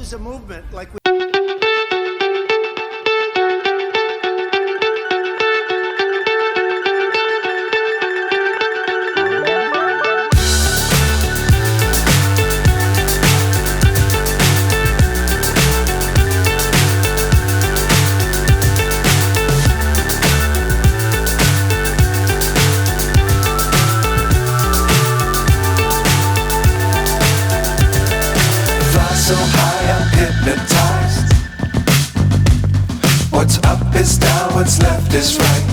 is a movement like we so high I'm hypnotized. What's up is down, what's left is right.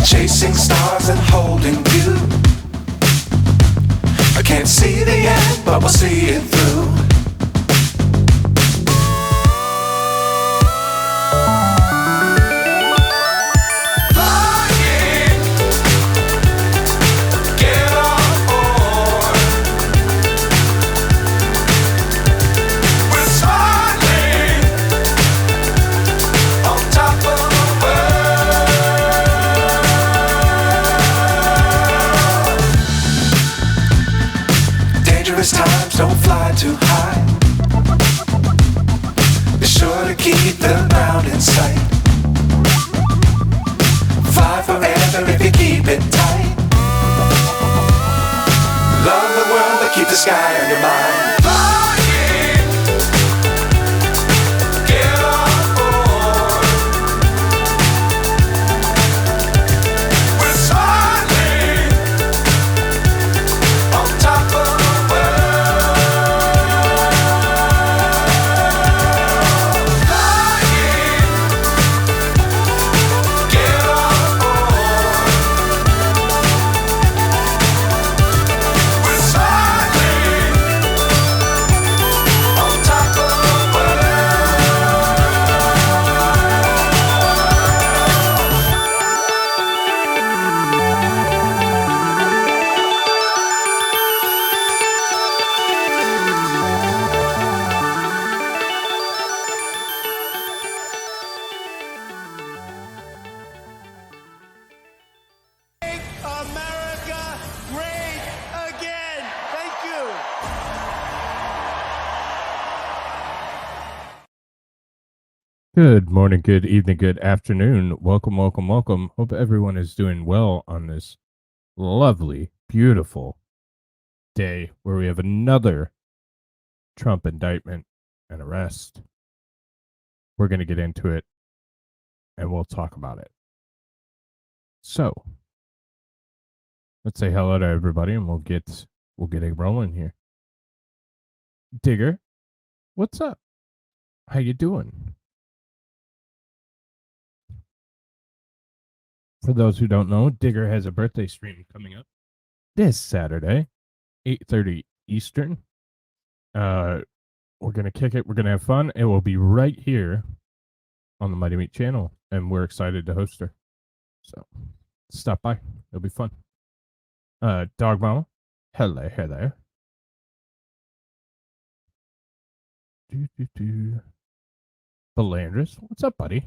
Chasing stars and holding you. I can't see the end, but we'll see it through. Times don't fly too high. Be sure to keep the ground in sight. Fly forever if you keep it tight. Love the world but keep the sky on your mind. America great again. Thank you. Good morning, good evening, good afternoon. Welcome, welcome, welcome. Hope everyone is doing well on this lovely, beautiful day where we have another Trump indictment and arrest. We're going to get into it and we'll talk about it. So, let's say hello to everybody and we'll get it rolling here. Digger, what's up? How you doing? For those who don't know, Digger has a birthday stream coming up this Saturday, 8:30 Eastern. We're going to kick it. We're going to have fun. It will be right here on the Mighty Meat channel, and we're excited to host her. So stop by. It'll be fun. Dog Mama, hello. Belandris, what's up, buddy?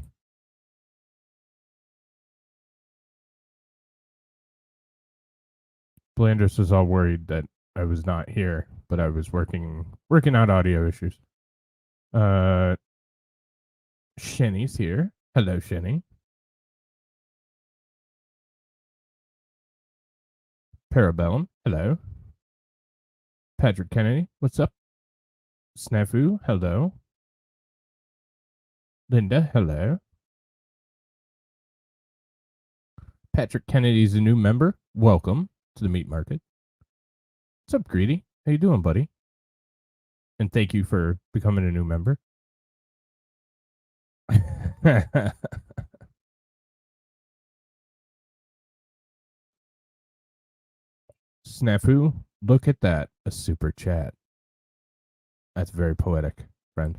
Belandris was all worried that I was not here, but I was working out audio issues. Shenny's here. Hello, Shenny. Parabellum, hello. Patrick Kennedy, what's up? Snafu, hello. Linda, hello. Patrick Kennedy's a new member. Welcome to the meat market. What's up, Greedy? How you doing, buddy? And thank you for becoming a new member. Snafu, look at that. A super chat. That's very poetic, friend.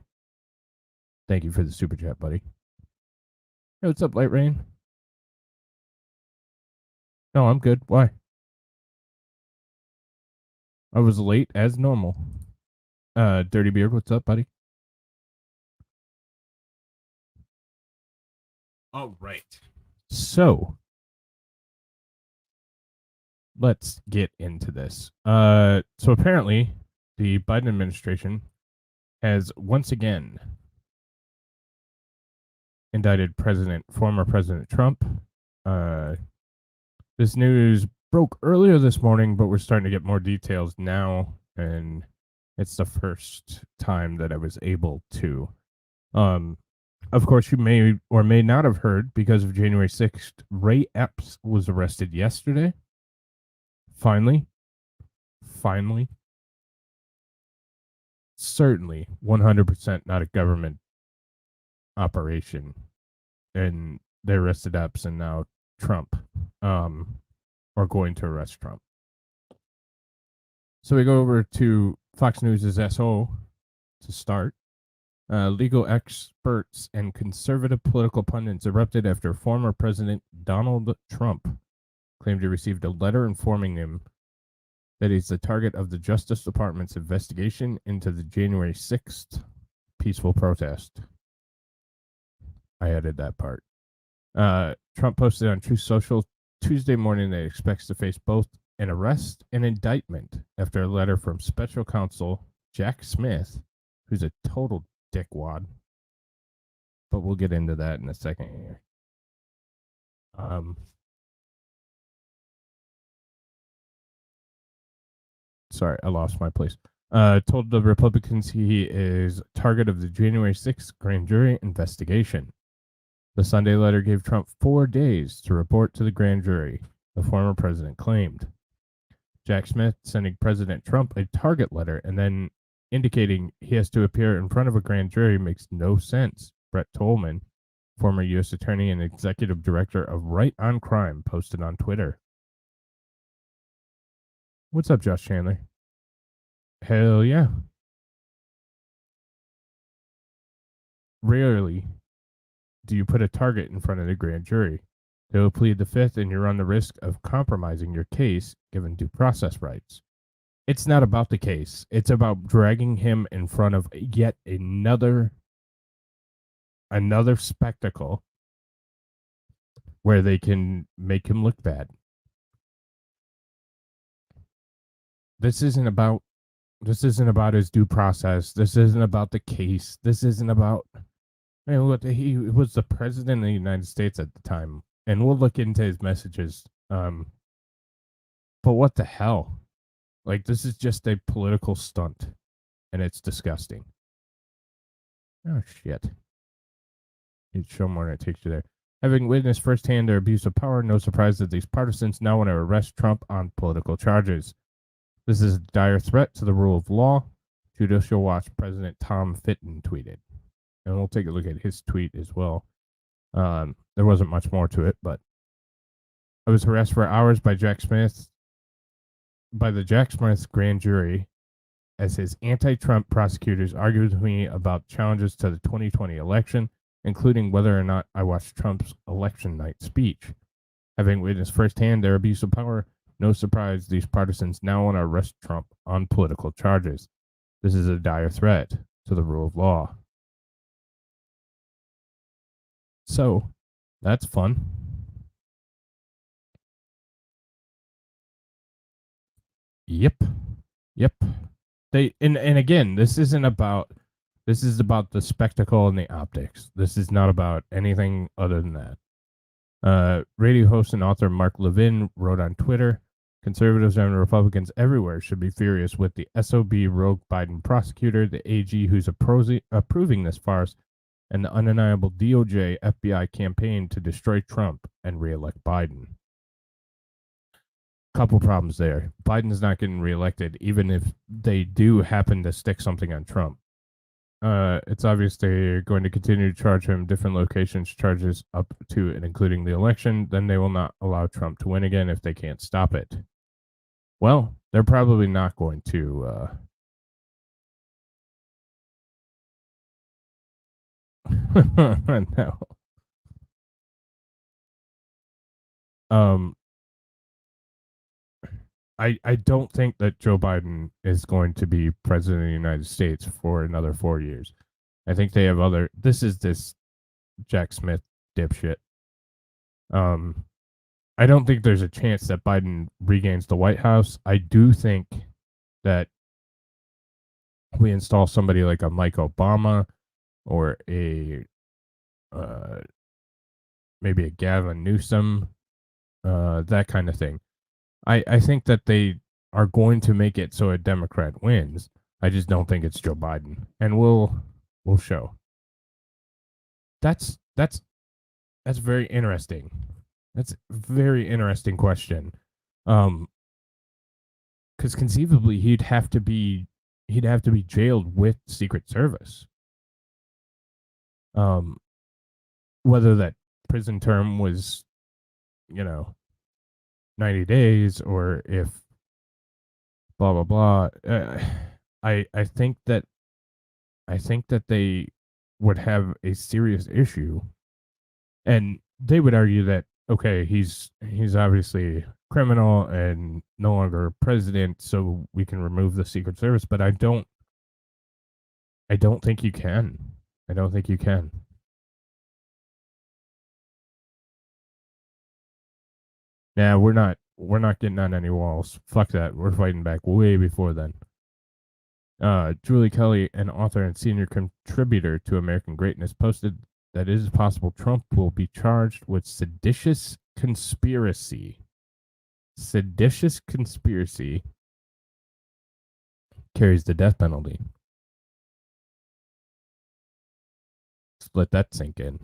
Thank you for the super chat, buddy. Hey, what's up, Light Rain? No, I'm good. Why? I was late as normal. Dirty Beard, what's up, buddy? All right. So, let's get into this. So apparently, the Biden administration has once again indicted former President Trump. This news broke earlier this morning, but we're starting to get more details now, and it's the first time that I was able to. Of course, you may or may not have heard, because of January 6th, Ray Epps was arrested yesterday. Finally. Certainly 100% not a government operation. And they arrested Epps, and now Trump are going to arrest Trump. So we go over to Fox News' SO to start. Legal experts and conservative political pundits erupted after former President Donald Trump claimed he received a letter informing him that he's the target of the Justice Department's investigation into the January 6th peaceful protest. I added that part. Trump posted on Truth Social Tuesday morning that he expects to face both an arrest and indictment after a letter from special counsel Jack Smith, who's a total dickwad. But we'll get into that in a second here. Sorry, I lost my place. Told the Republicans he is target of the January 6th grand jury investigation. The Sunday letter gave Trump 4 days to report to the grand jury, the former president claimed. Jack Smith sending President Trump a target letter and then indicating he has to appear in front of a grand jury makes no sense, Brett Tolman, former U.S. attorney and executive director of Right on Crime, posted on Twitter. What's up, Josh Chandler? Hell yeah. Rarely do you put a target in front of the grand jury. They will plead the fifth, and you run the risk of compromising your case given due process rights. It's not about the case. It's about dragging him in front of yet another spectacle where they can make him look bad. This isn't about his due process. This isn't about the case. This isn't about he was the president of the United States at the time, and we'll look into his messages. But what the hell? Like, this is just a political stunt, and it's disgusting. Oh shit! You'd show more than it takes you there. Having witnessed firsthand their abuse of power, no surprise that these partisans now want to arrest Trump on political charges. This is a dire threat to the rule of law, Judicial Watch President Tom Fitton tweeted. And we'll take a look at his tweet as well. There wasn't much more to it, but I was harassed for hours by the Jack Smith grand jury as his anti-Trump prosecutors argued with me about challenges to the 2020 election, including whether or not I watched Trump's election night speech. Having witnessed firsthand their abuse of power, no surprise these partisans now want to arrest Trump on political charges. This is a dire threat to the rule of law. So, that's fun. Yep. And again, this is about the spectacle and the optics. This is not about anything other than that. Radio host and author Mark Levin wrote on Twitter, conservatives and Republicans everywhere should be furious with the SOB rogue Biden prosecutor, the AG who's approving this farce, and the undeniable DOJ FBI campaign to destroy Trump and reelect Biden. Couple problems there. Biden's not getting reelected, even if they do happen to stick something on Trump. It's obvious they're going to continue to charge him different locations, charges up to and including the election. Then they will not allow Trump to win again if they can't stop it. Well, they're probably not going to. No. I don't think that Joe Biden is going to be president of the United States for another 4 years. I think they have other. This is this Jack Smith dipshit. I don't think there's a chance that Biden regains the White House. I do think that we install somebody like a Mike Obama or a maybe a Gavin Newsom, that kind of thing. I think that they are going to make it so a Democrat wins. I just don't think it's Joe Biden, and we'll show. That's very interesting. That's a very interesting question. Because conceivably he'd have to be jailed with Secret Service. Whether that prison term was, 90 days or if blah blah blah. I think that they would have a serious issue, and they would argue that okay, he's obviously criminal and no longer president, so we can remove the Secret Service. But I don't think you can. I don't think you can. Nah, we're not getting on any walls. Fuck that. We're fighting back way before then. Julie Kelly, an author and senior contributor to American Greatness, posted that it is possible Trump will be charged with seditious conspiracy. Seditious conspiracy carries the death penalty. Let that sink in.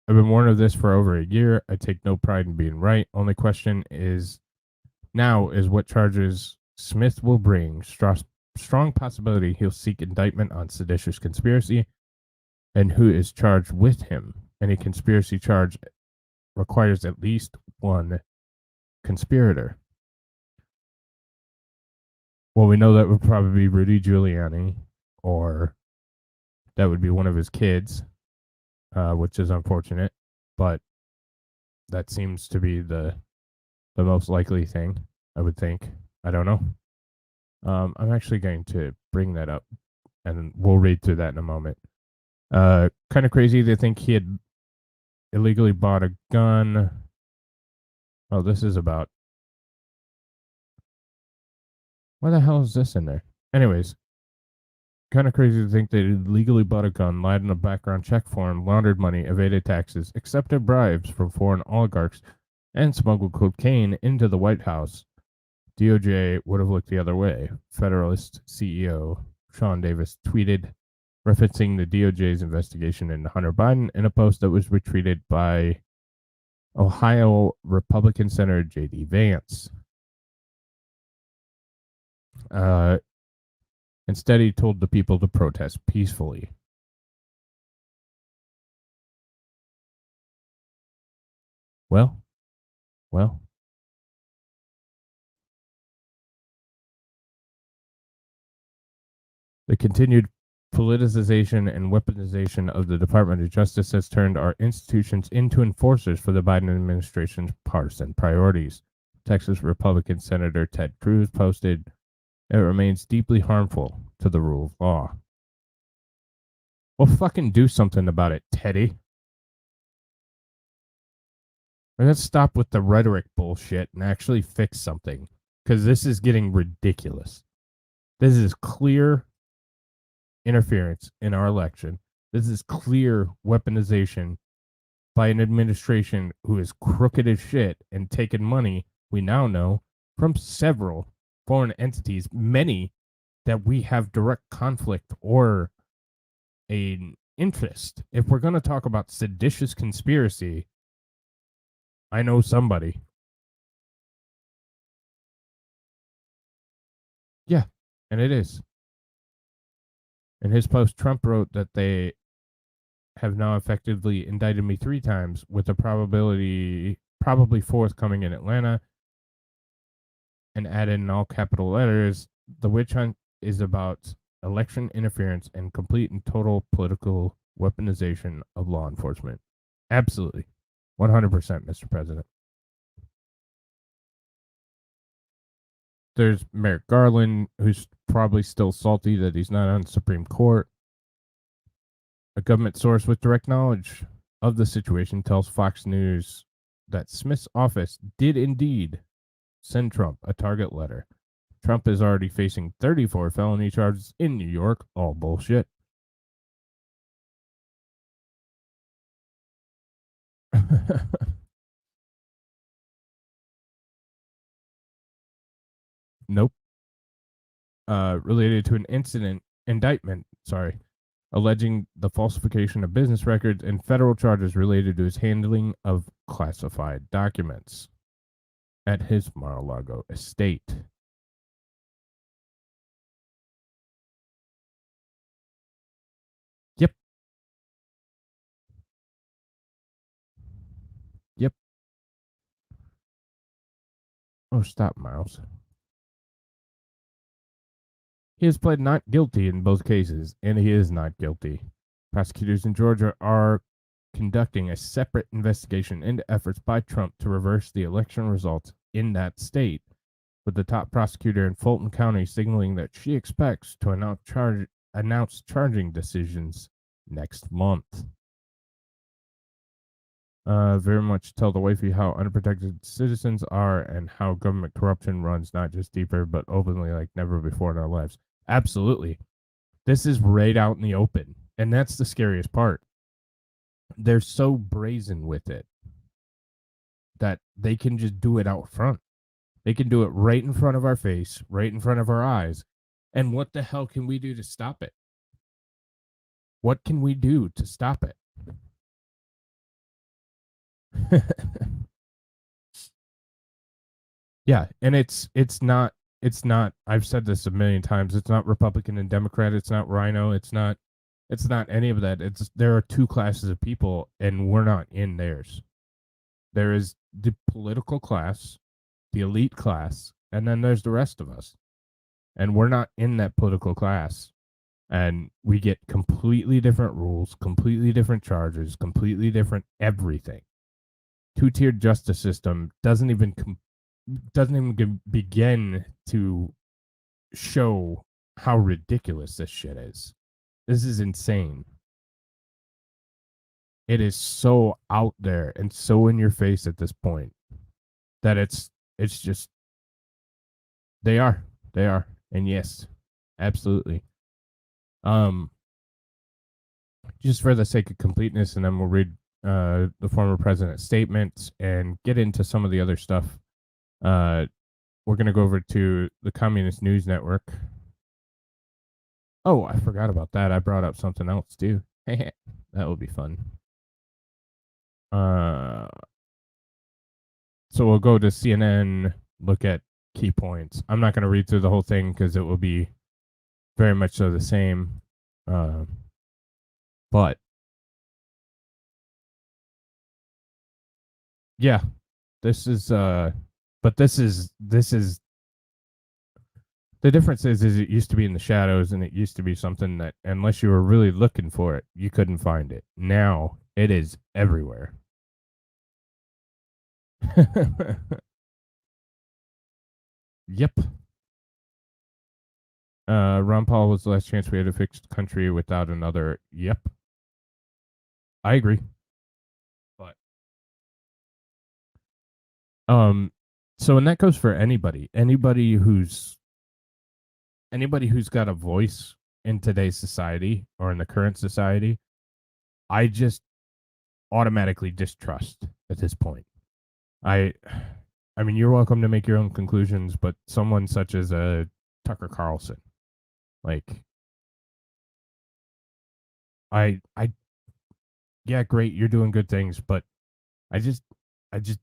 I've been warned of this for over a year. I take no pride in being right. Only question is what charges Smith will bring. Strong possibility he'll seek indictment on seditious conspiracy and who is charged with him. Any conspiracy charge requires at least one conspirator. Well, we know that would probably be Rudy Giuliani, or that would be one of his kids, which is unfortunate, but that seems to be the most likely thing, I would think. I don't know. I'm actually going to bring that up, and we'll read through that in a moment. Kind of crazy to think he had illegally bought a gun. Oh, this is about... Why the hell is this in there? Anyways, kind of crazy to think they legally bought a gun, lied in a background check form, laundered money, evaded taxes, accepted bribes from foreign oligarchs, and smuggled cocaine into the White House. DOJ would have looked the other way. Federalist CEO Sean Davis tweeted, referencing the DOJ's investigation into Hunter Biden in a post that was retweeted by Ohio Republican Senator J.D. Vance. Instead, he told the people to protest peacefully. Well. The continued politicization and weaponization of the Department of Justice has turned our institutions into enforcers for the Biden administration's partisan priorities. Texas Republican Senator Ted Cruz posted, "It remains deeply harmful to the rule of law." Well, fucking do something about it, Teddy. Let's stop with the rhetoric bullshit and actually fix something, because this is getting ridiculous. This is clear interference in our election. This is clear weaponization by an administration who is crooked as shit and taking money, we now know, from several foreign entities, many that we have direct conflict or an interest. If we're going to talk about seditious conspiracy, I know somebody. Yeah, and it is. In his post, Trump wrote that they have now effectively indicted me 3 times, with a probably 4th coming in Atlanta, and added in all capital letters, the witch hunt is about election interference and complete and total political weaponization of law enforcement. Absolutely. 100%, Mr. President. There's Merrick Garland, who's probably still salty that he's not on the Supreme Court. A government source with direct knowledge of the situation tells Fox News that Smith's office did indeed send Trump a target letter Trump is already facing 34 felony charges in New York. All bullshit. Nope. Related to an indictment, alleging the falsification of business records and federal charges related to his handling of classified documents at his Mar-a-Lago estate. Yep. Yep. Oh, stop, Miles. He has pled not guilty in both cases, and he is not guilty. Prosecutors in Georgia are conducting a separate investigation into efforts by Trump to reverse the election results in that state, with the top prosecutor in Fulton County signaling that she expects to announce charging decisions next month. Very much tell the wifey how unprotected citizens are and how government corruption runs not just deeper, but openly like never before in our lives. Absolutely. This is right out in the open. And that's the scariest part. They're so brazen with it that they can just do it out front. They can do it right in front of our face, right in front of our eyes. And what the hell can we do to stop it? What can we do to stop it? Yeah, and it's not I've said this a million times. It's not Republican and Democrat, it's not Rhino, it's not any of that. It's there are two classes of people and we're not in theirs. There is the political class, the elite class, and then there's the rest of us. And we're not in that political class. And we get completely different rules, completely different charges, completely different everything. Two-tiered justice system doesn't even begin to show how ridiculous this shit is. This is insane. It is so out there and so in your face at this point that it's just they are. And yes, absolutely. Just for the sake of completeness, and then we'll read the former president's statements and get into some of the other stuff. We're going to go over to the Communist News Network. Oh, I forgot about that. I brought up something else too. That will be fun. So we'll go to CNN, look at key points. I'm not going to read through the whole thing because it will be very much so the same. But yeah, this is the difference is it used to be in the shadows, and it used to be something that unless you were really looking for it, you couldn't find it. Now it is everywhere. Yep. Ron Paul was the last chance we had to fix the country without another. Yep. I agree. But so and that goes for anybody who's got a voice in today's society or in the current society. I just automatically distrust at this point. I mean, you're welcome to make your own conclusions, but someone such as a Tucker Carlson, like, yeah, great, you're doing good things, but I just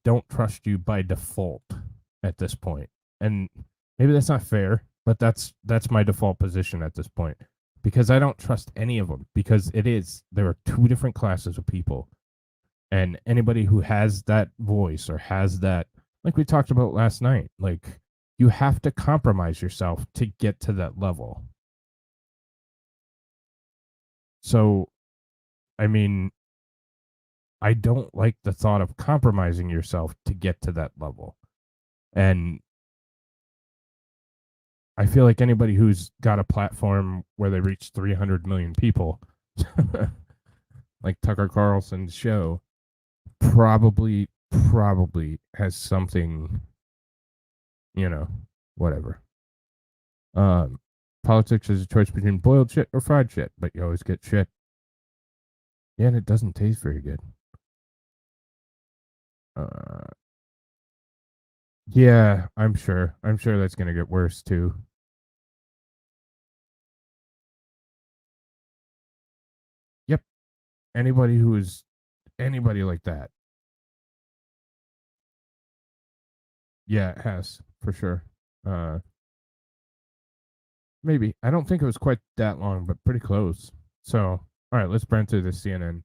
don't trust you by default at this point. And maybe that's not fair, but that's my default position at this point, because I don't trust any of them, because there are two different classes of people, and anybody who has that voice or has that, like we talked about last night, like, you have to compromise yourself to get to that level. So, I mean, I don't like the thought of compromising yourself to get to that level. And I feel like anybody who's got a platform where they reach 300 million people, like Tucker Carlson's show, probably has something, whatever. Politics is a choice between boiled shit or fried shit, but you always get shit. Yeah, and it doesn't taste very good. Yeah, I'm sure. I'm sure that's gonna get worse too. Yep. Anybody who is anybody like that. Yeah, it has for sure. Uh, maybe I don't think it was quite that long, but pretty close. So, all right, let's burn through this CNN.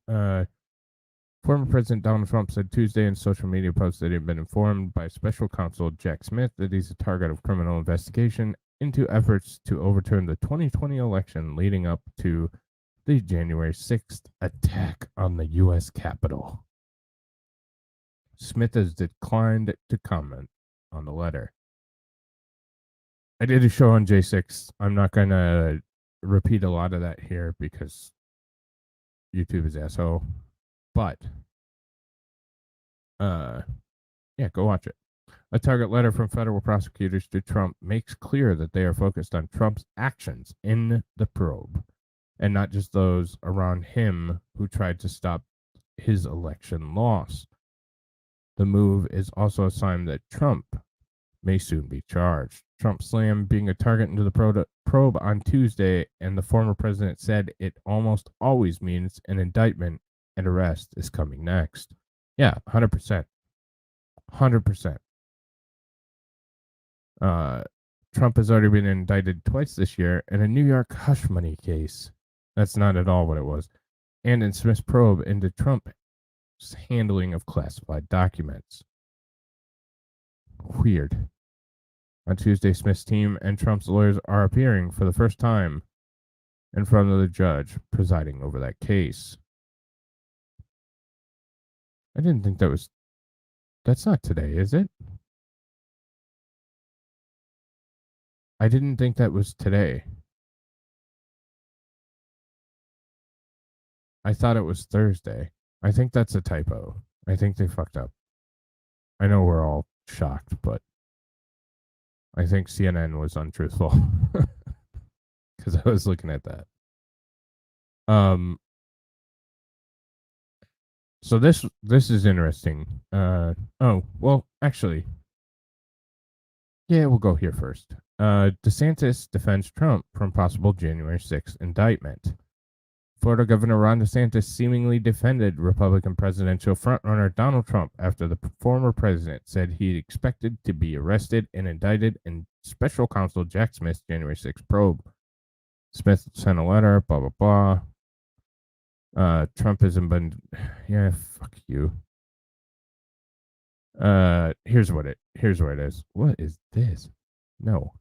Former President Donald Trump said Tuesday in social media posts that he had been informed by special counsel Jack Smith that he's a target of criminal investigation into efforts to overturn the 2020 election leading up to the January 6th attack on the U.S. Capitol. Smith has declined to comment on the letter. I did a show on J6. I'm not going to repeat a lot of that here because YouTube is asshole. But, yeah, go watch it. A target letter from federal prosecutors to Trump makes clear that they are focused on Trump's actions in the probe and not just those around him who tried to stop his election loss. The move is also a sign that Trump may soon be charged. Trump slammed being a target into the probe on Tuesday, and the former president said it almost always means an indictment and arrest is coming next. Yeah, 100%. 100%. Trump has already been indicted twice this year in a New York hush money case. That's not at all what it was. And in Smith's probe into Trump's handling of classified documents. Weird. On Tuesday, Smith's team and Trump's lawyers are appearing for the first time in front of the judge presiding over that case. I didn't think that was... That's not today, is it? I didn't think that was today. I thought it was Thursday. I think that's a typo. I think they fucked up. I know we're all shocked, but I think CNN was untruthful because I was looking at that. So this is interesting. Oh, well, actually, yeah, we'll go here first. DeSantis defends Trump from possible January 6th indictment. Florida Governor Ron DeSantis seemingly defended Republican presidential frontrunner Donald Trump after the former president said he expected to be arrested and indicted in special counsel Jack Smith's January 6th probe. Smith sent a letter, blah, blah, blah. Trump hasn't been... Yeah, fuck you. Here's what it is. What is this? No.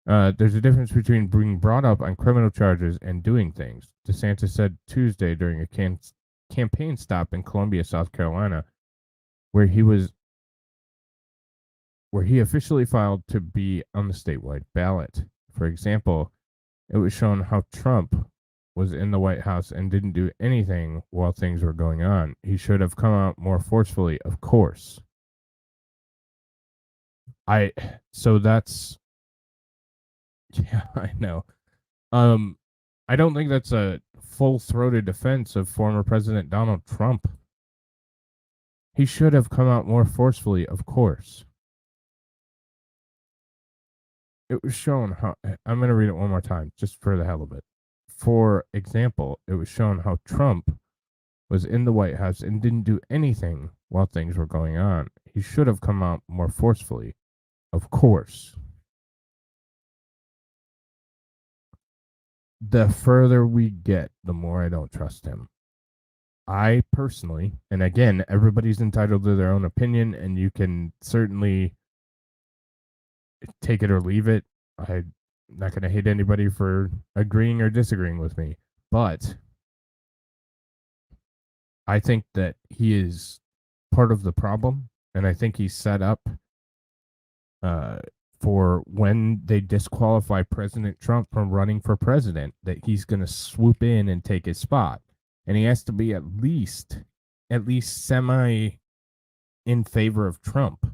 There's a difference between being brought up on criminal charges and doing things, DeSantis said Tuesday during a campaign stop in Columbia, South Carolina, where he officially filed to be on the statewide ballot. For example, it was shown how Trump was in the White House and didn't do anything while things were going on. He should have come out more forcefully, of course. So that's... Yeah, I know. I don't think that's a full-throated defense of former President Donald Trump. He should have come out more forcefully, of course. It was shown how... I'm going to read it one more time, just for the hell of it. For example, it was shown how Trump was in the White House and didn't do anything while things were going on. He should have come out more forcefully, of course. The further we get, the more I don't trust him. I personally, and again, everybody's entitled to their own opinion, and you can certainly take it or leave it. I'm not going to hate anybody for agreeing or disagreeing with me, but I think that he is part of the problem, and I think he's set up for when they disqualify President Trump from running for president, that he's going to swoop in and take his spot. And he has to be at least semi in favor of Trump.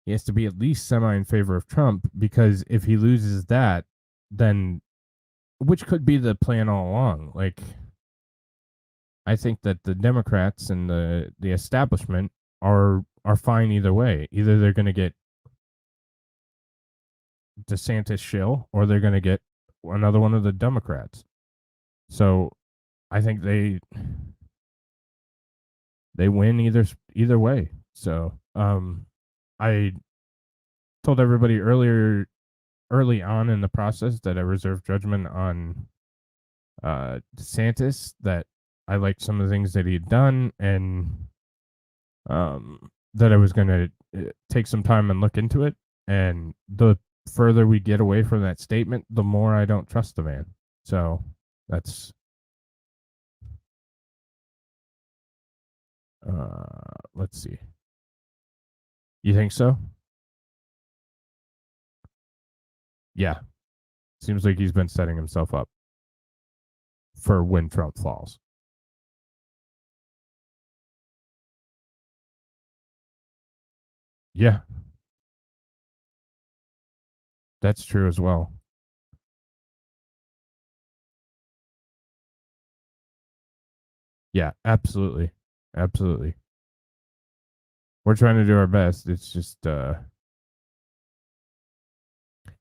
he has to be at least semi in favor of Trump, because if he loses that, then, which could be the plan all along. Like, I think that the Democrats and the establishment are fine either way. Either they're going to get DeSantis shill, or they're going to get another one of the Democrats. So I think they win either way. So I told everybody early on in the process that I reserved judgment on DeSantis, that I liked some of the things that he had done, and that I was going to take some time and look into it. And the further we get away from that statement, the more I don't trust the man. So that's let's see. You think so? Yeah. Seems like he's been setting himself up for when Trump falls. Yeah. That's true as well. Yeah, absolutely. Absolutely. We're trying to do our best. It's just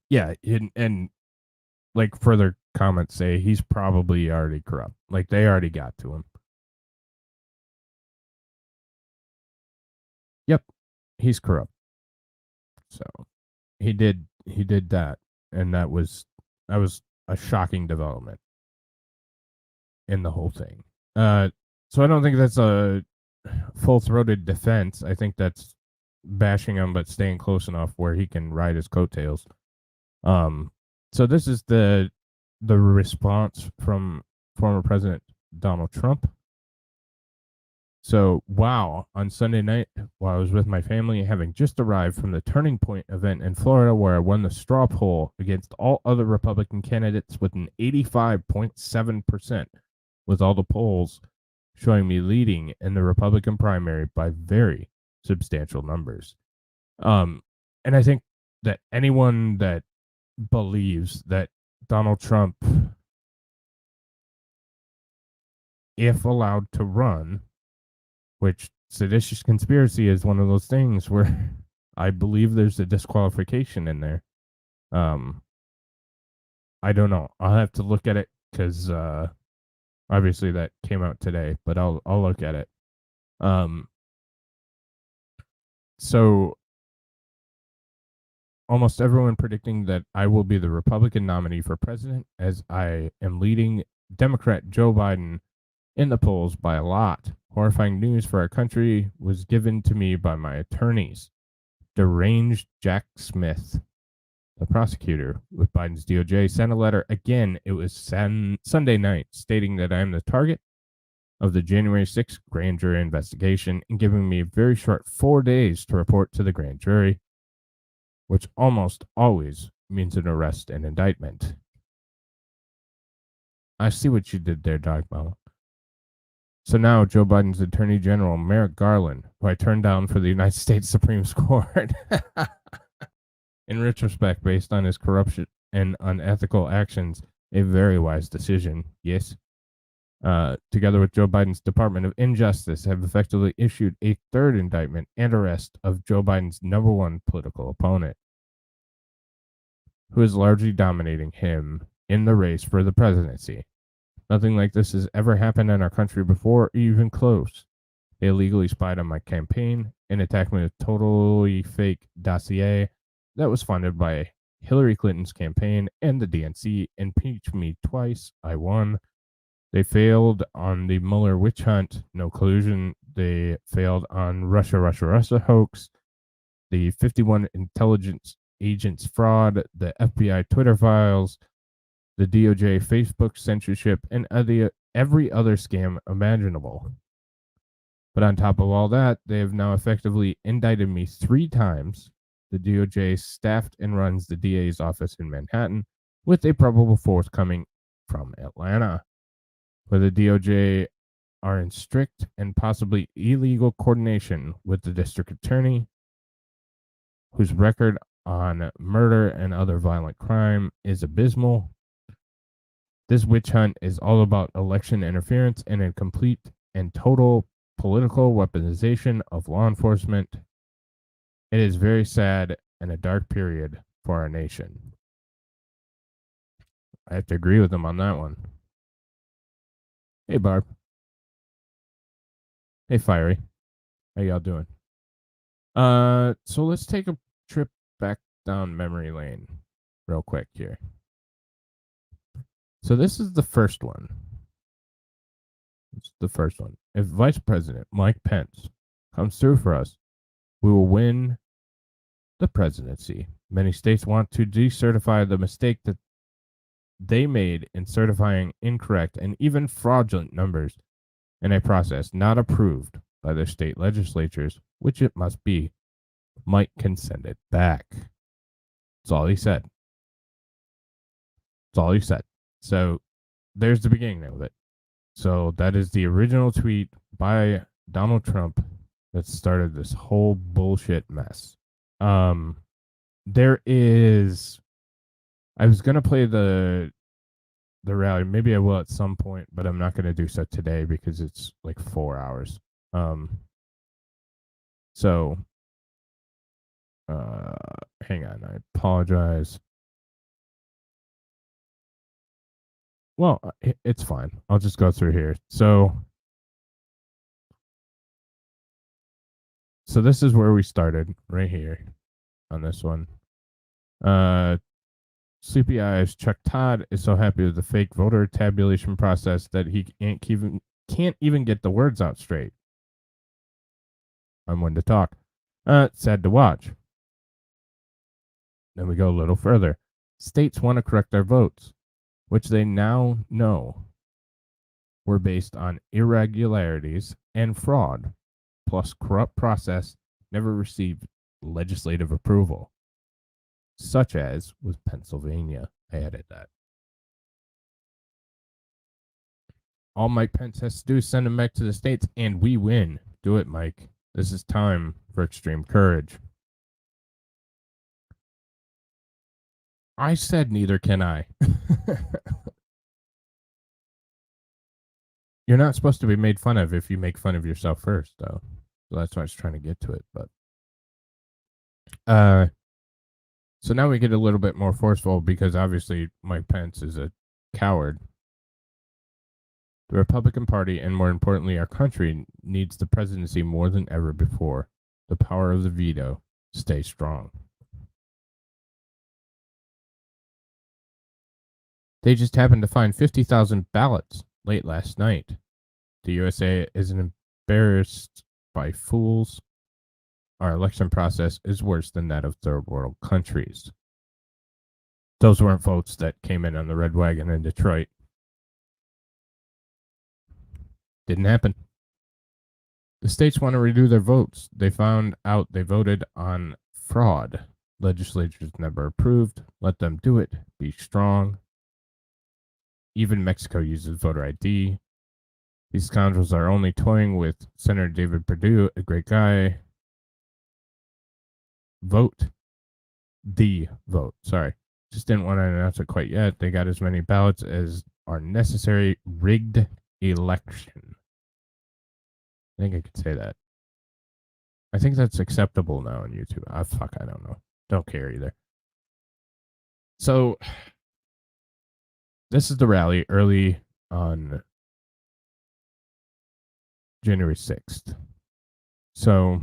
yeah, and like further comments say he's probably already corrupt. Like they already got to him. Yep, he's corrupt. So he did that, and that was a shocking development in the whole thing. So I don't think that's a full-throated defense. I think that's bashing him, but staying close enough where he can ride his coattails. So this is the response from former President Donald Trump. So, wow, on Sunday night, while I was with my family, having just arrived from the Turning Point event in Florida, where I won the straw poll against all other Republican candidates with an 85.7%, with all the polls showing me leading in the Republican primary by very substantial numbers. And I think that anyone that believes that Donald Trump, if allowed to run, which seditious conspiracy is one of those things where I believe there's a disqualification in there. I don't know. I'll have to look at it, because obviously that came out today, but I'll look at it. So almost everyone predicting that I will be the Republican nominee for president, as I am leading Democrat Joe Biden in the polls by a lot. Horrifying news for our country was given to me by my attorneys. Deranged Jack Smith, the prosecutor with Biden's DOJ, sent a letter. Again, it was Sunday night, stating that I am the target of the January 6th grand jury investigation, and giving me a very short 4 days to report to the grand jury, which almost always means an arrest and indictment. I see what you did there, Dog Mama. So now Joe Biden's Attorney General, Merrick Garland, who I turned down for the United States Supreme Court, in retrospect, based on his corruption and unethical actions, a very wise decision, yes, together with Joe Biden's Department of Injustice, have effectively issued a third indictment and arrest of Joe Biden's number one political opponent, who is largely dominating him in the race for the presidency. Nothing like this has ever happened in our country before, even close. They illegally spied on my campaign and attacked me with a totally fake dossier that was funded by Hillary Clinton's campaign and the DNC. Impeached me twice. I won. They failed on the Mueller witch hunt, no collusion. They failed on Russia hoax, the 51 intelligence agents fraud, the FBI Twitter files, the DOJ Facebook censorship, and every other scam imaginable. But on top of all that, they have now effectively indicted me 3 times. The DOJ staffed and runs the DA's office in Manhattan, with a probable fourth coming from Atlanta, where the DOJ are in strict and possibly illegal coordination with the district attorney. whose record on murder and other violent crime is abysmal. This witch hunt is all about election interference and a complete and total political weaponization of law enforcement. It is very sad and a dark period for our nation. I have to agree with him on that one. Hey, Barb. Hey, Fiery. How y'all doing? So let's take a trip back down memory lane real quick here. So this is the first one. It's the first one. If Vice President Mike Pence comes through for us, we will win the presidency. Many states want to decertify the mistake that they made in certifying incorrect and even fraudulent numbers in a process not approved by their state legislatures, which it must be. Mike can send it back. That's all he said. That's all he said. So there's the beginning of it. So that is the original tweet by Donald Trump that started this whole bullshit mess. There is, I was gonna play the rally. Maybe I will at some point, but I'm not gonna do so today because it's like 4 hours. So hang on, I apologize. Well, it's fine. I'll just go through here. So this is where we started, right here on this one. Sleepy Eyes Chuck Todd is so happy with the fake voter tabulation process that he can't even get the words out straight. I'm one to talk. Sad to watch. Then we go a little further. States want to correct their votes, which they now know were based on irregularities and fraud, plus corrupt process never received legislative approval, such as with Pennsylvania. I added that. All Mike Pence has to do is send him back to the states, and we win. Do it, Mike. This is time for extreme courage. I said neither can I. You're not supposed to be made fun of if you make fun of yourself first, though. So that's why I was trying to get to it. But so now we get a little bit more forceful because obviously Mike Pence is a coward. The Republican Party, and more importantly, our country, needs the presidency more than ever before. The power of the veto stays strong. They just happened to find 50,000 ballots late last night. The USA isn't embarrassed by fools. Our election process is worse than that of third world countries. Those weren't votes that came in on the red wagon in Detroit. Didn't happen. The states want to redo their votes. They found out they voted on fraud. Legislatures never approved. Let them do it. Be strong. Even Mexico uses voter ID. These scoundrels are only toying with Senator David Perdue, a great guy. Vote. The vote. Sorry. Just didn't want to announce it quite yet. They got as many ballots as are necessary. Rigged election. I think I could say that. I think that's acceptable now on YouTube. I don't know. Don't care either. So this is the rally early on January 6th. So,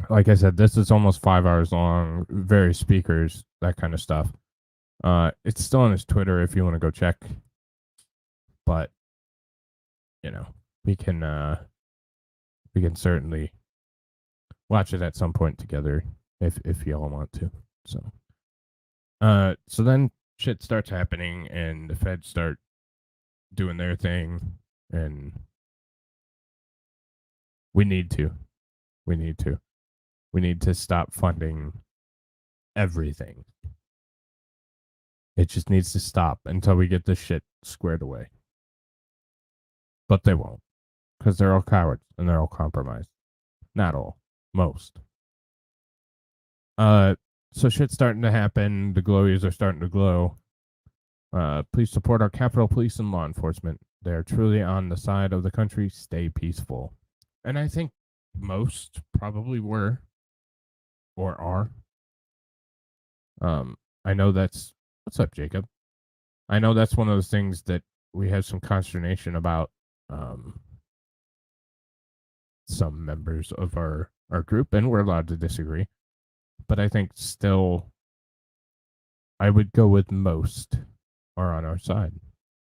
like I said, this is almost 5 hours long, various speakers, that kind of stuff. It's still on his Twitter if you want to go check. But, you know, we can certainly watch it at some point together if y'all want to. So then shit starts happening and the feds start doing their thing, and we need to stop funding everything. It just needs to stop until we get this shit squared away. But they won't, because they're all cowards and they're all compromised. Not all, most. So shit's starting to happen. The glowies are starting to glow. Please support our Capitol Police and law enforcement. They are truly on the side of the country. Stay peaceful. And I think most probably were or are. I know that's what's up, Jacob. I know that's one of those things that we have some consternation about. Some members of our group, and we're allowed to disagree. But I think still, I would go with most are on our side.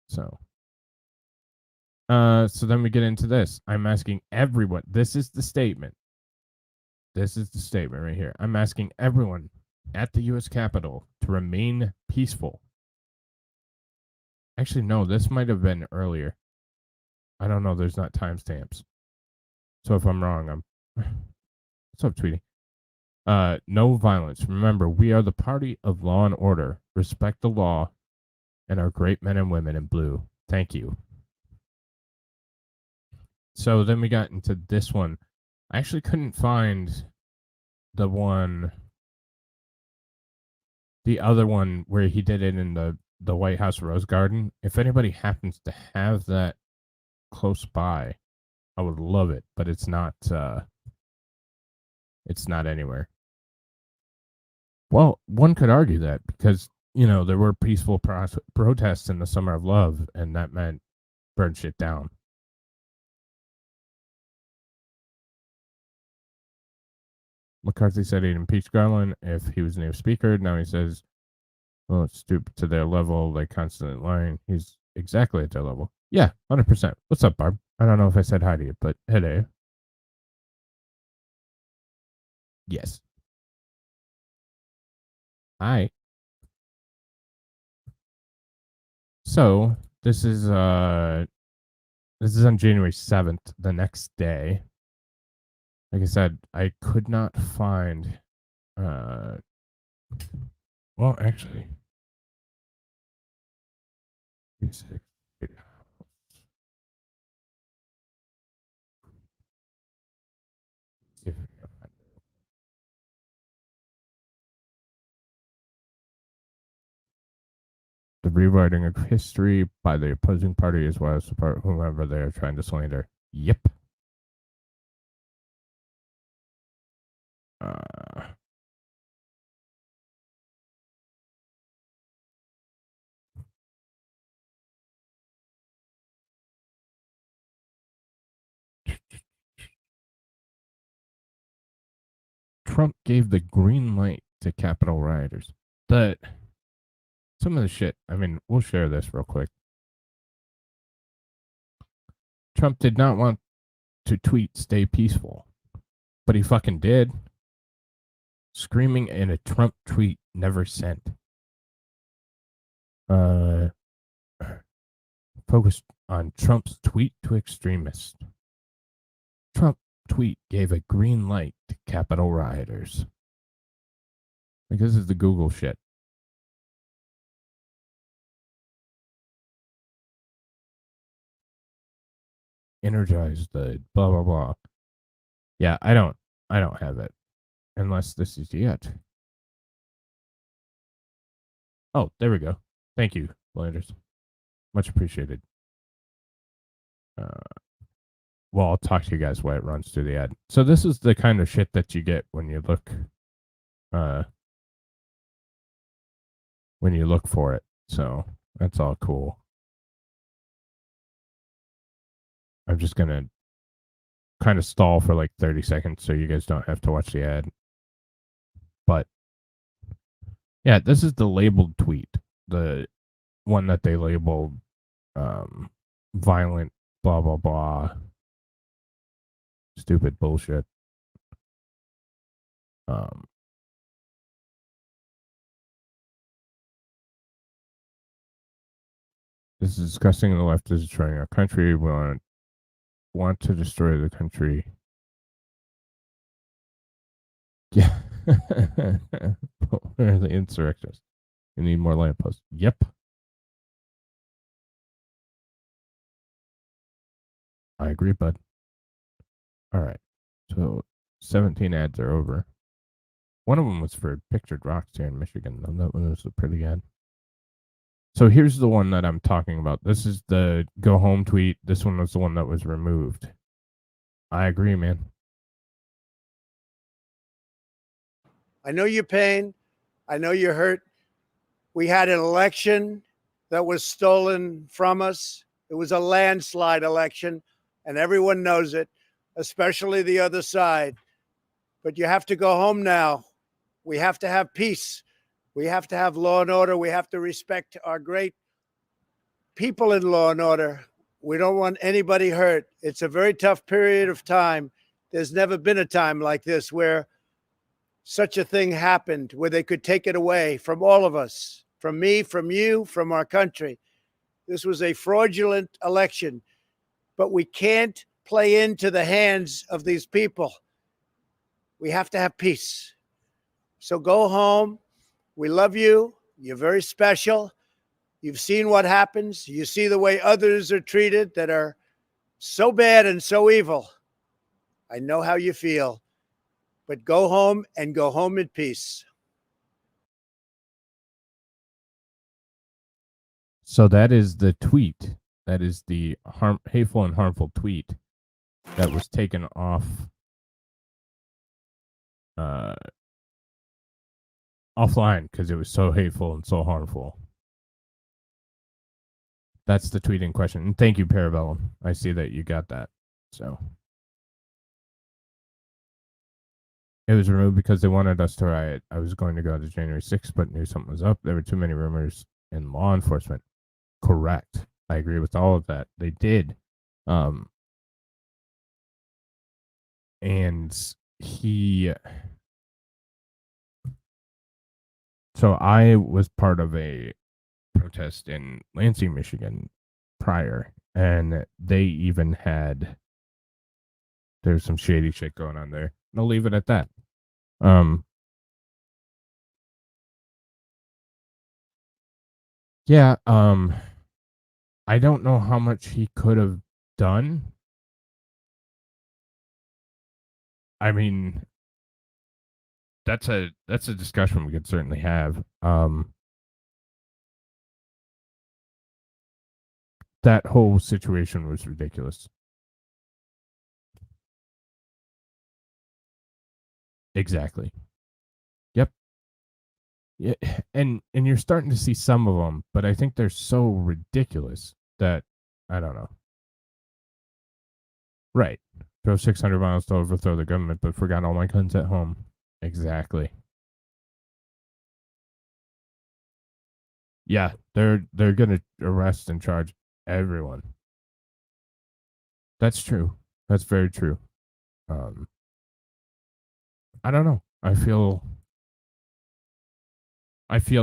So, so then we get into this. I'm asking everyone. This is the statement. This is the statement right here. I'm asking everyone at the U.S. Capitol to remain peaceful. Actually, no, this might have been earlier. I don't know. There's not timestamps. So if I'm wrong, I'm. What's up, Tweety? No violence. Remember, we are the party of law and order. Respect the law and our great men and women in blue. Thank you. So then we got into this one. I actually couldn't find the other one where he did it in the White House Rose Garden. If anybody happens to have that close by, I would love it, but it's not anywhere. Well, one could argue that because, there were peaceful protests in the Summer of Love, and that meant burn shit down. McCarthy said he'd impeach Garland if he was named speaker. Now he says, well, it's stupid to their level. They constantly lying. He's exactly at their level. Yeah, 100%. What's up, Barb? I don't know if I said hi to you, but hello. Yes. Hi. So this is on January 7th, the next day. Like I said, I could not find well, actually, the rewriting of history by the opposing party as well as support whomever they are trying to slander. Yep. Trump gave the green light to Capitol rioters. Some of the shit, I mean, we'll share this real quick. Trump did not want to tweet stay peaceful, but he fucking did. Screaming in a Trump tweet never sent. Focused on Trump's tweet to extremists. Trump tweet gave a green light to Capitol rioters. Like, this is the Google shit. Energize the blah blah blah. Yeah, I don't have it. Unless this is yet. Oh, there we go. Thank you, Blanders. Much appreciated. Well, I'll talk to you guys while it runs through the ad. So this is the kind of shit that you get when you look for it. So that's all cool. I'm just gonna kind of stall for like 30 seconds so you guys don't have to watch the ad. But yeah, this is the labeled tweet. The one that they labeled violent blah blah blah. Stupid bullshit. This is disgusting. The left is destroying our country. We want to destroy the country. Yeah. Where are the insurrectionists? We need more lampposts. Yep. I agree, bud. All right. So 17 ads are over. One of them was for pictured rocks here in Michigan. That one was pretty good. So here's the one that I'm talking about. This is the go home tweet. This one was the one that was removed. I agree, man. I know your pain. I know you're hurt. We had an election that was stolen from us. It was a landslide election, and everyone knows it, especially the other side. But you have to go home now. We have to have peace. We have to have law and order. We have to respect our great people in law and order. We don't want anybody hurt. It's a very tough period of time. There's never been a time like this where such a thing happened, where they could take it away from all of us, from me, from you, from our country. This was a fraudulent election, but we can't play into the hands of these people. We have to have peace. So go home. We love you. You're very special. You've seen what happens. You see the way others are treated that are so bad and so evil. I know how you feel, but go home and go home in peace. So that is the tweet. That is the hateful and harmful tweet that was taken off offline because it was so hateful and so harmful. That's the tweet in question. And thank you, Parabellum. I see that you got that. So it was removed because they wanted us to riot. I was going to go to January 6th, but knew something was up. There were too many rumors in law enforcement. Correct. I agree with all of that. They did. And so I was part of a protest in Lansing, Michigan prior, and they even had, there's some shady shit going on there. I'll leave it at that. Yeah, I don't know how much he could have done. I mean, that's a discussion we could certainly have. That whole situation was ridiculous. Exactly. Yep. Yeah, and you're starting to see some of them, but I think they're so ridiculous that I don't know. Right. Drove 600 miles to overthrow the government, but forgot all my guns at home. Exactly. Yeah, they're gonna arrest and charge everyone. That's true. That's very true. I don't know. I feel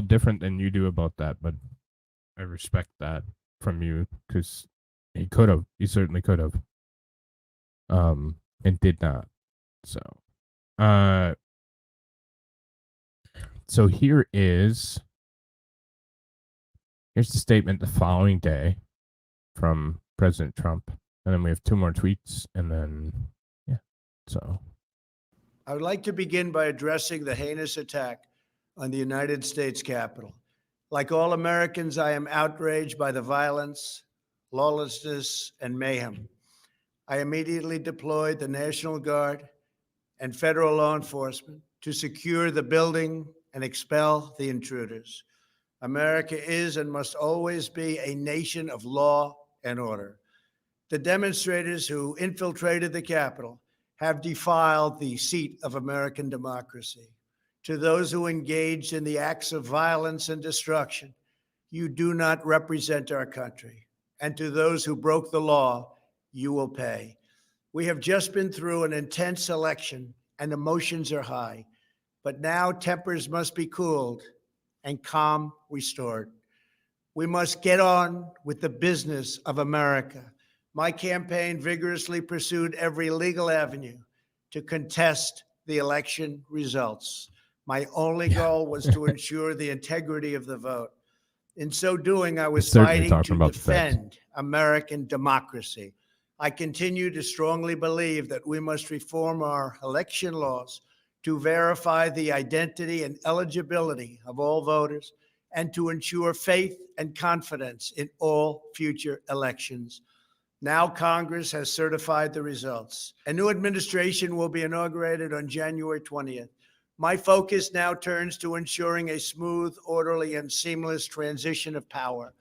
different than you do about that, but I respect that from you because he could have. He certainly could have. And did not. So, so here's the statement the following day from President Trump, and then we have two more tweets, and then yeah. So I would like to begin by addressing the heinous attack on the United States Capitol. Like all Americans, I am outraged by the violence, lawlessness, and mayhem. I immediately deployed the National Guard and federal law enforcement to secure the building and expel the intruders. America is and must always be a nation of law and order. The demonstrators who infiltrated the Capitol have defiled the seat of American democracy. To those who engaged in the acts of violence and destruction, you do not represent our country. And to those who broke the law, you will pay. We have just been through an intense election and emotions are high, but now tempers must be cooled and calm restored. We must get on with the business of America. My campaign vigorously pursued every legal avenue to contest the election results. My only goal was to ensure the integrity of the vote. In so doing, I was fighting to defend American democracy. I continue to strongly believe that we must reform our election laws to verify the identity and eligibility of all voters, and to ensure faith and confidence in all future elections. Now Congress has certified the results. A new administration will be inaugurated on January 20th. My focus now turns to ensuring a smooth, orderly, and seamless transition of power.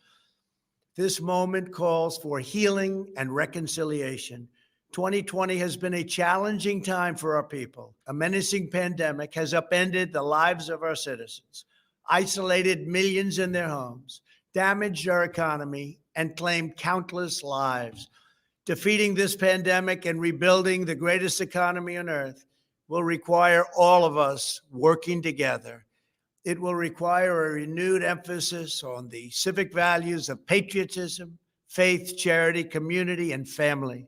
This moment calls for healing and reconciliation. 2020 has been a challenging time for our people. A menacing pandemic has upended the lives of our citizens, isolated millions in their homes, damaged our economy, and claimed countless lives. Defeating this pandemic and rebuilding the greatest economy on earth will require all of us working together. It will require a renewed emphasis on the civic values of patriotism, faith, charity, community, and family.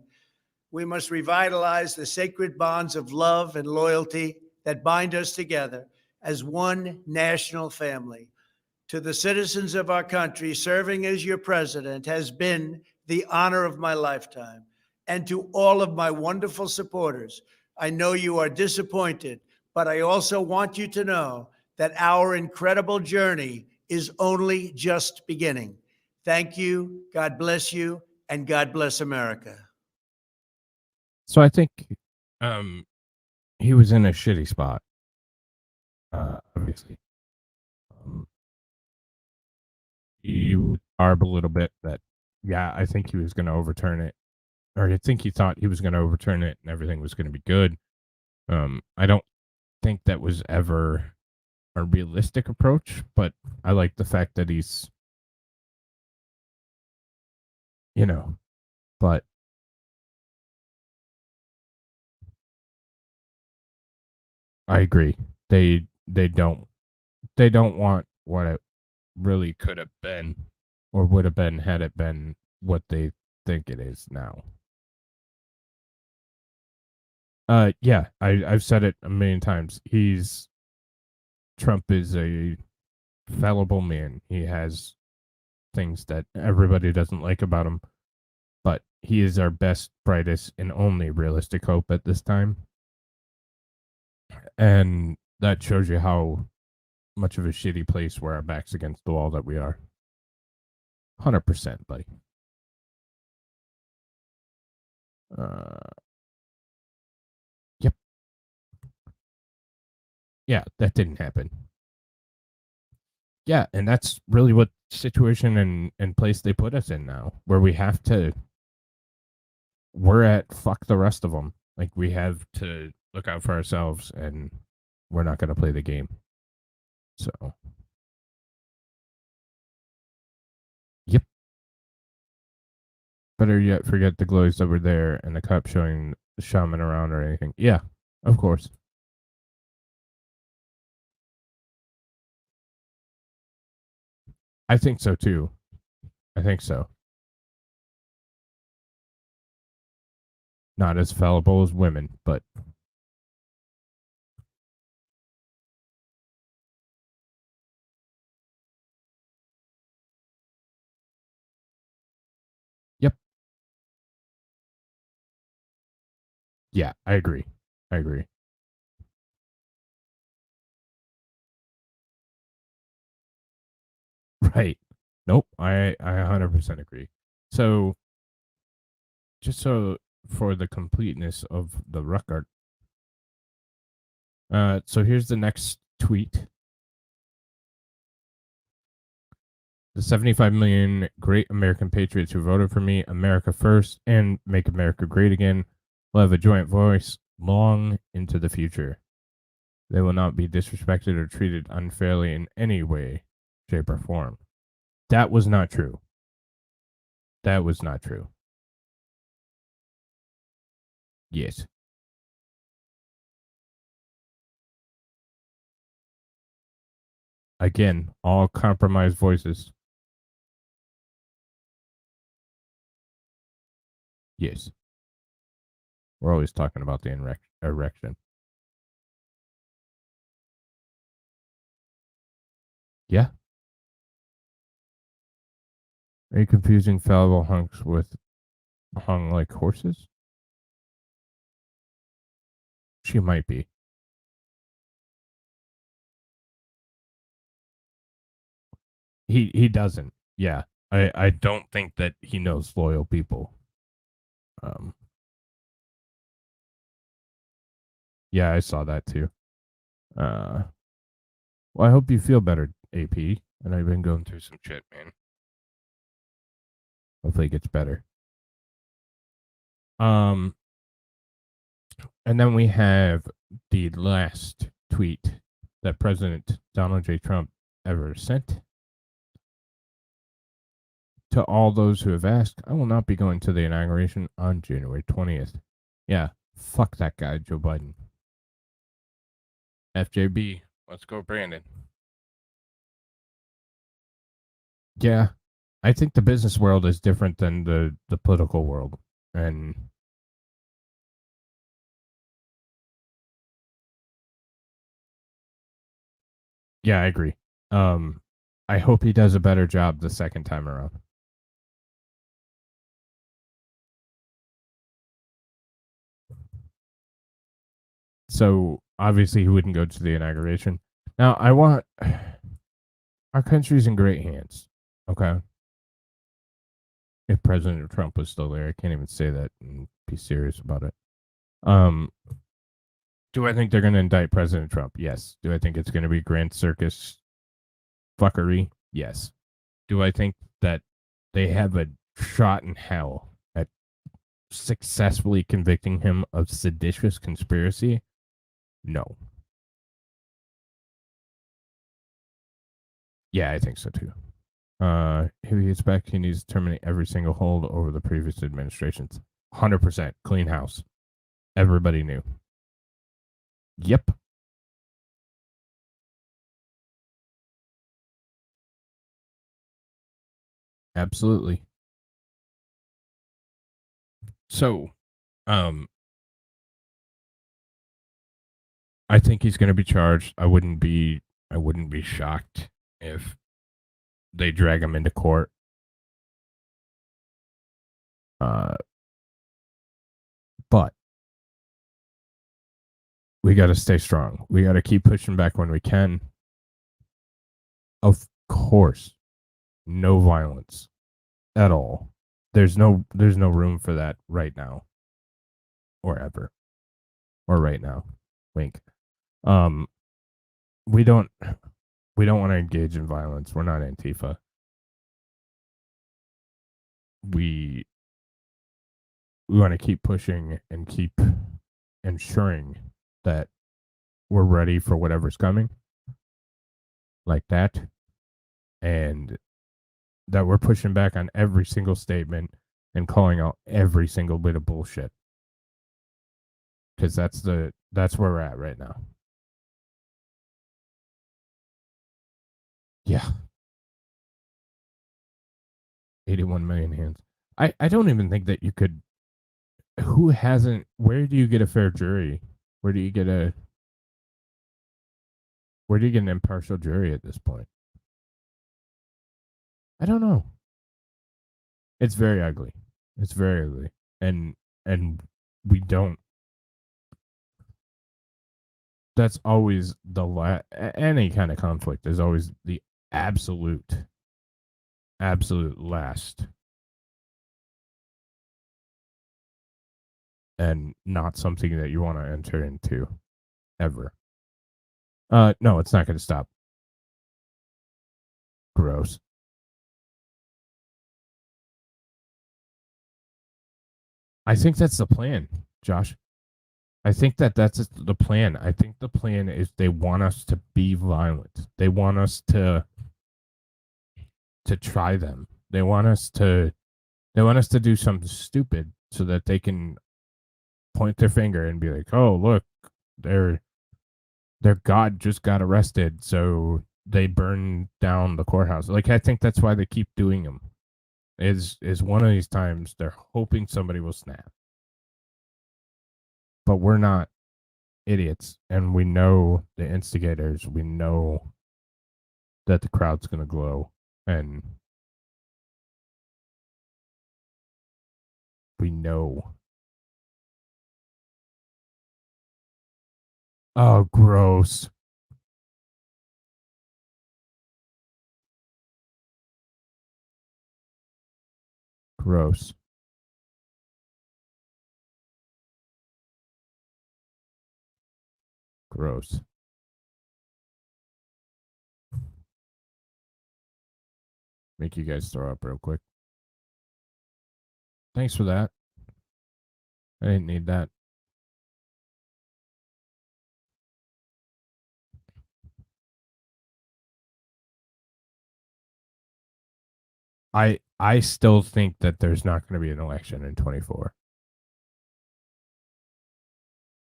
We must revitalize the sacred bonds of love and loyalty that bind us together as one national family. To the citizens of our country, serving as your president has been the honor of my lifetime. And to all of my wonderful supporters, I know you are disappointed, but I also want you to know that our incredible journey is only just beginning. Thank you, God bless you, and God bless America. So I think he was in a shitty spot. Obviously. You arb a little bit that, yeah, I think he was going to overturn it. Or I think he thought he was going to overturn it and everything was going to be good. I don't think that was ever a realistic approach, but I like the fact that he's, but I agree. They don't want what it really could have been or would have been had it been what they think it is now. Yeah, I've said it a million times. Trump is a fallible man. He has things that everybody doesn't like about him, but he is our best, brightest, and only realistic hope at this time. And that shows you how much of a shitty place where our backs against the wall that we are. 100%, buddy. Yep. Yeah, that didn't happen. Yeah, and that's really what situation and place they put us in now, where we're at fuck the rest of them. Like, we have to look out for ourselves, and we're not going to play the game. So, yep. Better yet, forget the glows that were there and the cop showing the shaman around or anything. Yeah, of course. I think so too. I think so. Not as fallible as women, but yep. Yeah, I agree. I agree. Right. Nope. I 100% agree. So, just so for the completeness of the record, so here's the next tweet. The 75 million great American patriots who voted for me, America first, and make America great again, will have a joint voice long into the future. They will not be disrespected or treated unfairly in any way, shape, or form. That was not true. That was not true. Yes. Again, all compromised voices. Yes. We're always talking about the erection. Yeah. Are you confusing fallible hunks with hung like horses? She might be. He doesn't. Yeah. I don't think that he knows loyal people. Yeah, I saw that too. Well, I hope you feel better, AP. And I've been going through some shit, man. Hopefully it gets better. And then we have the last tweet that President Donald J. Trump ever sent. To all those who have asked, I will not be going to the inauguration on January 20th. Yeah, fuck that guy, Joe Biden. FJB, let's go, Brandon. Yeah, I think the business world is different than the political world. And yeah, I agree. I hope he does a better job the second time around. So obviously he wouldn't go to the inauguration. Now I want our country's in great hands. Okay. If President Trump was still there, I can't even say that and be serious about it. Do I think they're going to indict President Trump? Yes. Do I think it's going to be grand circus fuckery? Yes. Do I think that they have a shot in hell at successfully convicting him of seditious conspiracy? No. Yeah, I think so too. If he gets back, he needs to terminate every single hold over the previous administrations. 100% clean house. Everybody knew. Yep. Absolutely. So, I think he's going to be charged. I wouldn't be shocked if they drag him into court. But we got to stay strong. We got to keep pushing back when we can. Of course, no violence at all. There's no room for that right now, or ever, or right now. Wink. We don't want to engage in violence. We're not Antifa. We want to keep pushing and keep ensuring that we're ready for whatever's coming, like that, and that we're pushing back on every single statement and calling out every single bit of bullshit, because that's where we're at right now. Yeah. 81 million hands. I don't even think that you could. Who hasn't? Where do you get a fair jury? Where do you get an impartial jury at this point? I don't know. It's very ugly. It's very ugly. And we don't. That's always any kind of conflict is always the absolute last, and not something that you want to enter into ever. No, it's not going to stop. Gross. I think that's the plan, Josh. I think that's the plan. I think the plan is they want us to be violent. They want us to try them. They want us to do something stupid so that they can point their finger and be like, "Oh, look, their god just got arrested, so they burned down the courthouse." Like, I think that's why they keep doing them. Is one of these times they're hoping somebody will snap. But we're not idiots, and we know the instigators. We know that the crowd's going to glow, and we know. Oh, gross. Gross. Gross. Make you guys throw up real quick. Thanks for that. I didn't need that. I still think that there's not going to be an election in 24.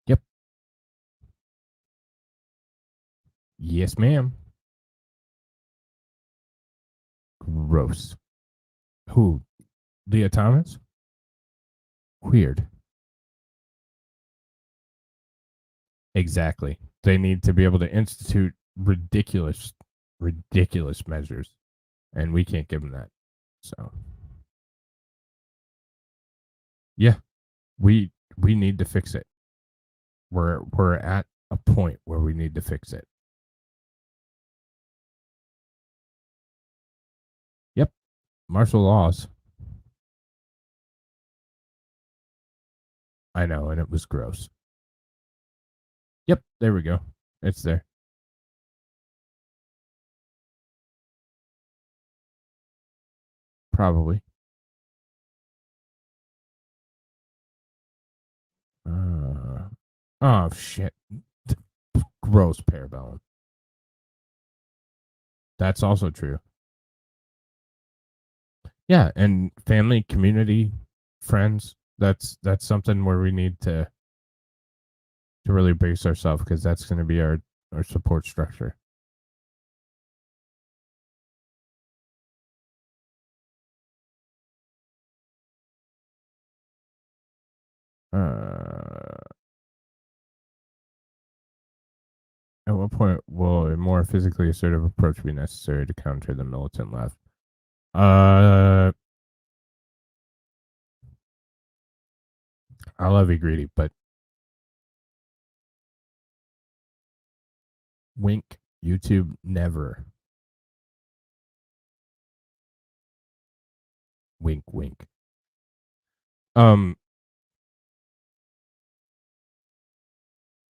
Yep. Yes, ma'am. Gross. Who? Leah Thomas? Weird. Exactly. They need to be able to institute ridiculous measures, and we can't give them that. So, yeah, we need to fix it. We're at a point where we need to fix it. Yep, martial laws. I know, and it was gross. Yep, there we go. It's there. Probably. Oh shit. Gross parabellum. That's also true. Yeah, and family, community, friends. That's something where we need to really base ourselves, because that's going to be our support structure. At what point will a more physically assertive approach be necessary to counter the militant left? I love you, Greedy, but wink, YouTube, never. Wink, wink. I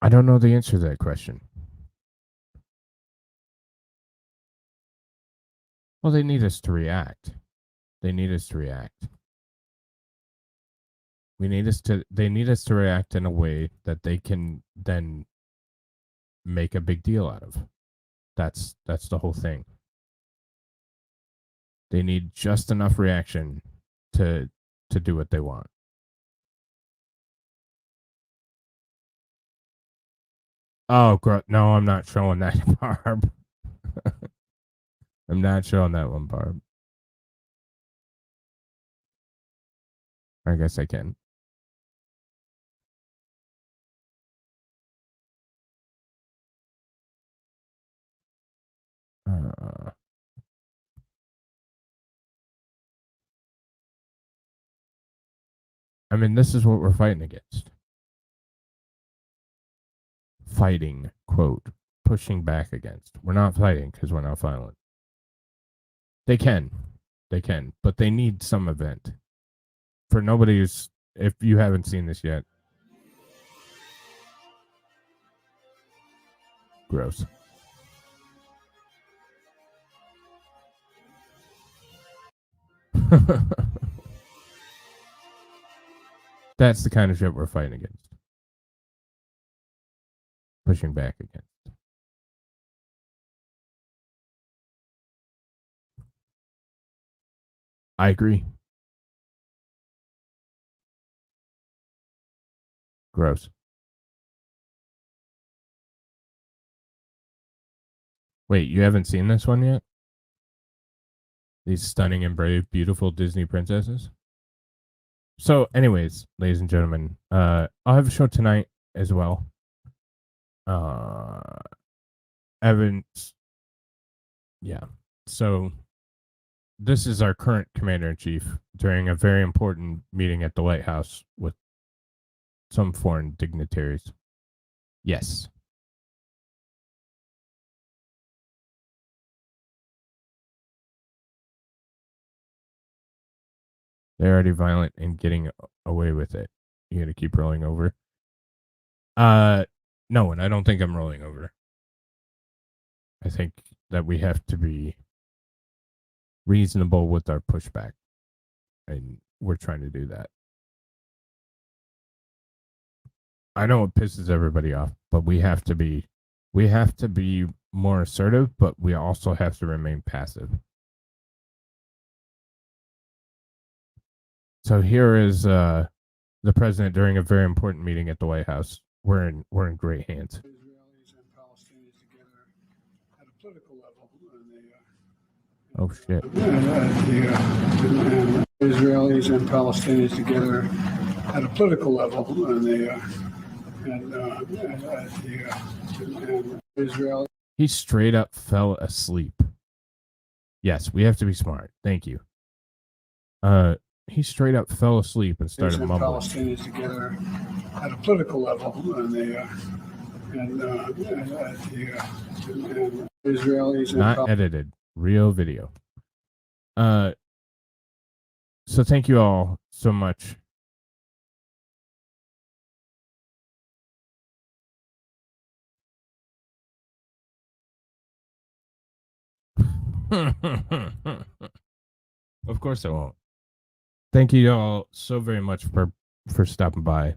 don't know the answer to that question. Well, they need us to react. They need us to react. They need us to react in a way that they can then make a big deal out of. That's the whole thing. They need just enough reaction to do what they want. Oh, no, I'm not showing that, Barb. I'm not showing that one, Barb. I guess I can. I mean, this is what we're fighting against. Fighting, quote, pushing back against. We're not fighting because we're not violent. They can, but they need some event. For nobody who's, if you haven't seen this yet, gross. That's the kind of shit we're fighting against. Pushing back against. I agree. Gross. Wait, you haven't seen this one yet? These stunning and brave, beautiful Disney princesses? So, anyways, ladies and gentlemen, I'll have a show tonight as well. Evans. Yeah. So, this is our current commander in chief during a very important meeting at the White House with some foreign dignitaries. Yes. They're already violent and getting away with it. You gonna keep rolling over? No, and I don't think I'm rolling over. I think that we have to be reasonable with our pushback, and we're trying to do that. I know it pisses everybody off, but we have to be more assertive, but we also have to remain passive. So here is the president during a very important meeting at the White House. We're in great hands. Israelis and Palestinians together at a political level. Oh shit! Israelis and Palestinians together at a political level, and Israel. He straight up fell asleep. Yes, we have to be smart. Thank you. He straight up fell asleep and started and mumbling. Palestinians together at a political level, and Israelis and Not edited, real video. So thank you all so much. Of course I won't. Thank you all so very much for stopping by,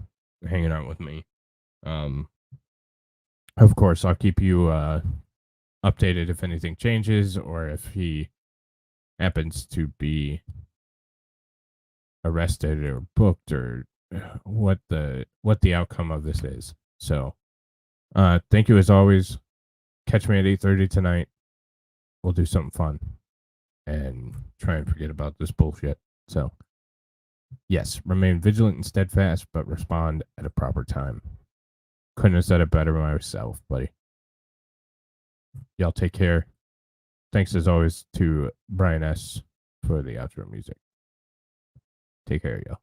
hanging out with me. Of course I'll keep you updated if anything changes or if he happens to be arrested or booked or what the outcome of this is. So thank you as always. Catch me at 8:30 tonight. We'll do something fun and try and forget about this bullshit. So yes, remain vigilant and steadfast, but respond at a proper time. Couldn't have said it better myself, buddy. Y'all take care. Thanks as always to Brian S. for the outro music. Take care, y'all.